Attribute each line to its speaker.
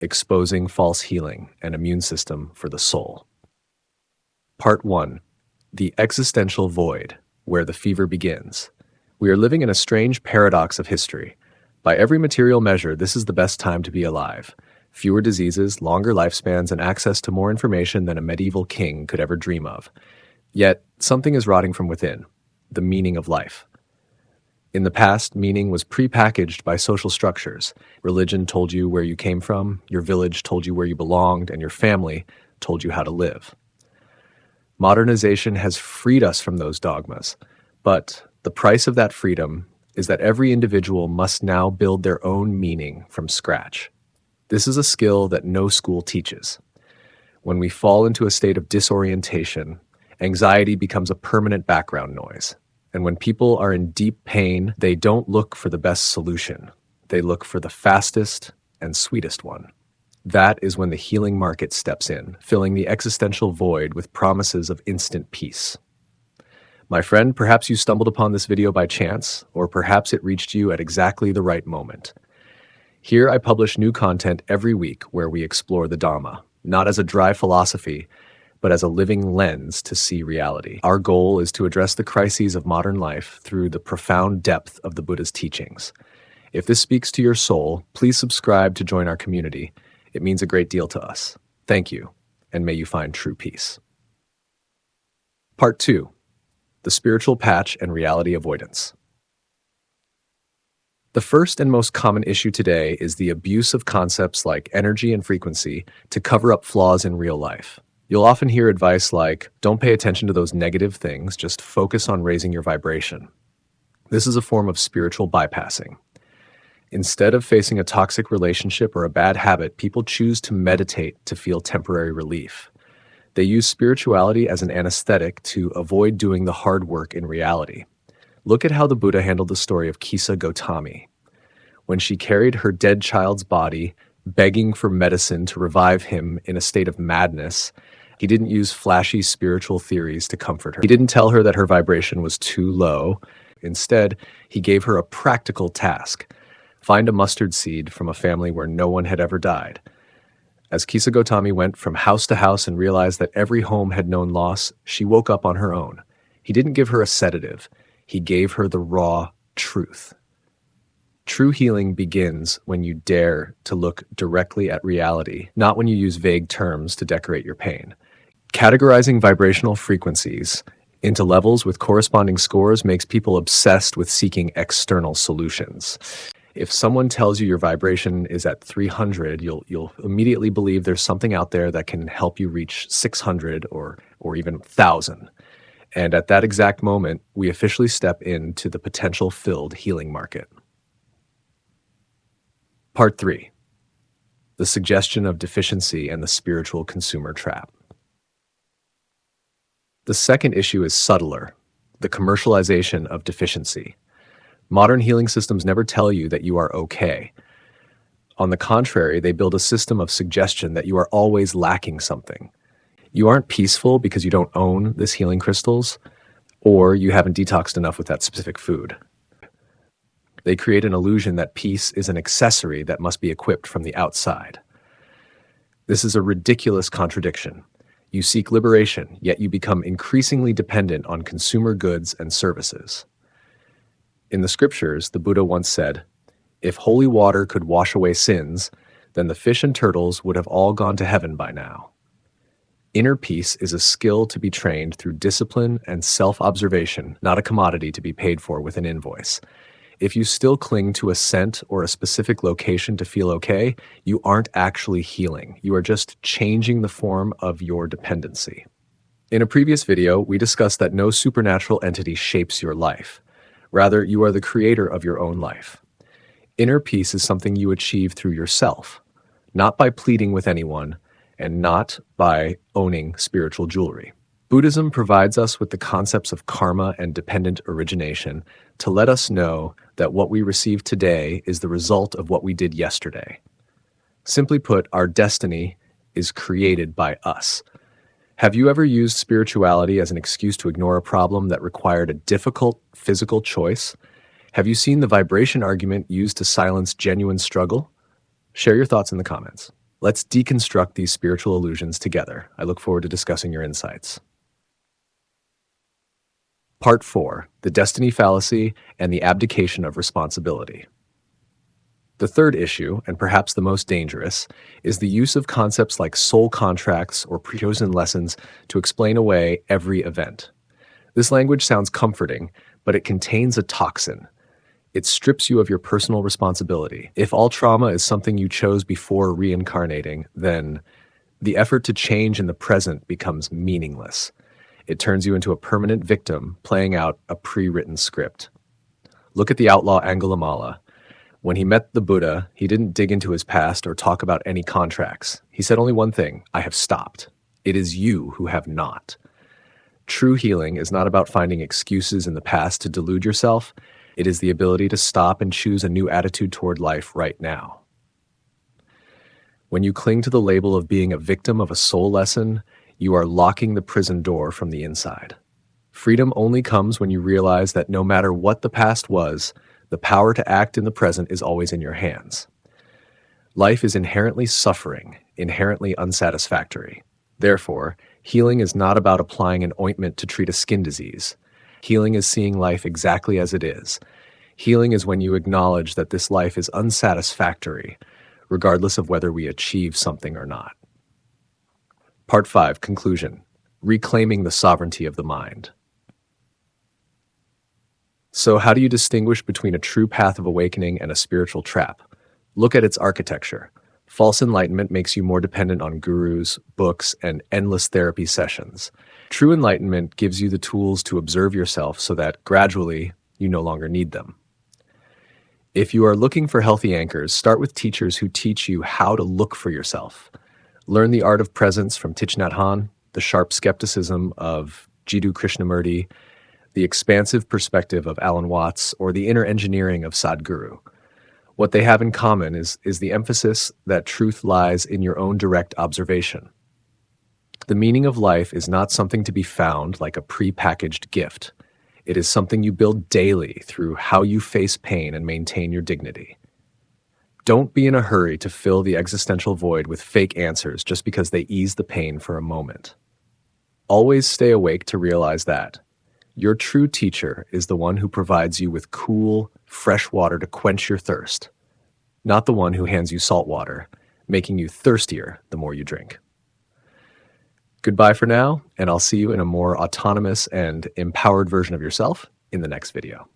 Speaker 1: Exposing False Healing and Immune System for the Soul. Part 1. The Existential Void, Where the Fever Begins. We are living in a strange paradox of history. By every material measure, this is the best time to be alive. Fewer diseases, longer lifespans, and access to more information than a medieval king could ever dream of. Yet, something is rotting from within, the meaning of life. In the past, meaning was prepackaged by social structures. Religion told you where you came from, your village told you where you belonged, and your family told you how to live. Modernization has freed us from those dogmas, but the price of that freedom is that every individual must now build their own meaning from scratch. This is a skill that no school teaches. When we fall into a state of disorientation, anxiety becomes a permanent background noise. And when people are in deep pain, they don't look for the best solution. They look for the fastest and sweetest one. That is when the healing market steps in, filling the existential void with promises of instant peace. My friend, perhaps you stumbled upon this video by chance, or perhaps it reached you at exactly the right moment. Here I publish new content every week where we explore the Dhamma, not as a dry philosophy, but as a living lens to see reality. Our goal is to address the crises of modern life through the profound depth of the Buddha's teachings. If this speaks to your soul, please subscribe to join our community. It means a great deal to us. Thank you, and may you find true peace. Part 2. The Spiritual Patch and Reality Avoidance. The first and most common issue today is the abuse of concepts like energy and frequency to cover up flaws in real life. You'll often hear advice like, don't pay attention to those negative things, just focus on raising your vibration. This is a form of spiritual bypassing. Instead of facing a toxic relationship or a bad habit, people choose to meditate to feel temporary relief. They use spirituality as an anesthetic to avoid doing the hard work in reality. Look at how the Buddha handled the story of Kisa Gotami. When she carried her dead child's body, begging for medicine to revive him in a state of madness, he didn't use flashy spiritual theories to comfort her. He didn't tell her that her vibration was too low. Instead, he gave her a practical task. Find a mustard seed from a family where no one had ever died. As Kisa Gotami went from house to house and realized that every home had known loss, she woke up on her own. He didn't give her a sedative. He gave her the raw truth. True healing begins when you dare to look directly at reality, not when you use vague terms to decorate your pain. Categorizing vibrational frequencies into levels with corresponding scores makes people obsessed with seeking external solutions. If someone tells you your vibration is at 300, you'll immediately believe there's something out there that can help you reach 600 or even 1,000. And at that exact moment, we officially step into the potential-filled healing market. Part 3. The Suggestion of Deficiency and the Spiritual Consumer Trap. The second issue is subtler, the commercialization of deficiency. Modern healing systems never tell you that you are okay. On the contrary, they build a system of suggestion that you are always lacking something. You aren't peaceful because you don't own this healing crystals, or you haven't detoxed enough with that specific food. They create an illusion that peace is an accessory that must be equipped from the outside. This is a ridiculous contradiction. You seek liberation, yet you become increasingly dependent on consumer goods and services. In the scriptures, the Buddha once said, "If holy water could wash away sins, then the fish and turtles would have all gone to heaven by now." Inner peace is a skill to be trained through discipline and self-observation, not a commodity to be paid for with an invoice. If you still cling to a scent or a specific location to feel okay, you aren't actually healing. You are just changing the form of your dependency. In a previous video, we discussed that no supernatural entity shapes your life. Rather, you are the creator of your own life. Inner peace is something you achieve through yourself, not by pleading with anyone, and not by owning spiritual jewelry. Buddhism provides us with the concepts of karma and dependent origination to let us know that what we receive today is the result of what we did yesterday. Simply put, our destiny is created by us. Have you ever used spirituality as an excuse to ignore a problem that required a difficult physical choice? Have you seen the vibration argument used to silence genuine struggle? Share your thoughts in the comments. Let's deconstruct these spiritual illusions together. I look forward to discussing your insights. Part 4, the Destiny Fallacy and the Abdication of Responsibility. The third issue, and perhaps the most dangerous, is the use of concepts like soul contracts or pre-chosen lessons to explain away every event. This language sounds comforting, but it contains a toxin. It strips you of your personal responsibility. If all trauma is something you chose before reincarnating, then the effort to change in the present becomes meaningless. It turns you into a permanent victim, playing out a pre-written script. Look at the outlaw Angulimala. When he met the Buddha, he didn't dig into his past or talk about any contracts. He said only one thing: I have stopped. It is you who have not. True healing is not about finding excuses in the past to delude yourself. It is the ability to stop and choose a new attitude toward life right now. When you cling to the label of being a victim of a soul lesson, you are locking the prison door from the inside. Freedom only comes when you realize that no matter what the past was, the power to act in the present is always in your hands. Life is inherently suffering, inherently unsatisfactory. Therefore, healing is not about applying an ointment to treat a skin disease. Healing is seeing life exactly as it is. Healing is when you acknowledge that this life is unsatisfactory, regardless of whether we achieve something or not. Part 5, Conclusion. Reclaiming the sovereignty of the mind. So how do you distinguish between a true path of awakening and a spiritual trap? Look at its architecture. False enlightenment makes you more dependent on gurus, books, and endless therapy sessions. True enlightenment gives you the tools to observe yourself so that, gradually, you no longer need them. If you are looking for healthy anchors, start with teachers who teach you how to look for yourself. Learn the art of presence from Thich Nhat Hanh, the sharp skepticism of Jiddu Krishnamurti, the expansive perspective of Alan Watts, or the inner engineering of Sadhguru. What they have in common is the emphasis that truth lies in your own direct observation. The meaning of life is not something to be found like a pre-packaged gift. It is something you build daily through how you face pain and maintain your dignity. Don't be in a hurry to fill the existential void with fake answers just because they ease the pain for a moment. Always stay awake to realize that your true teacher is the one who provides you with cool, fresh water to quench your thirst, not the one who hands you salt water, making you thirstier the more you drink. Goodbye for now, and I'll see you in a more autonomous and empowered version of yourself in the next video.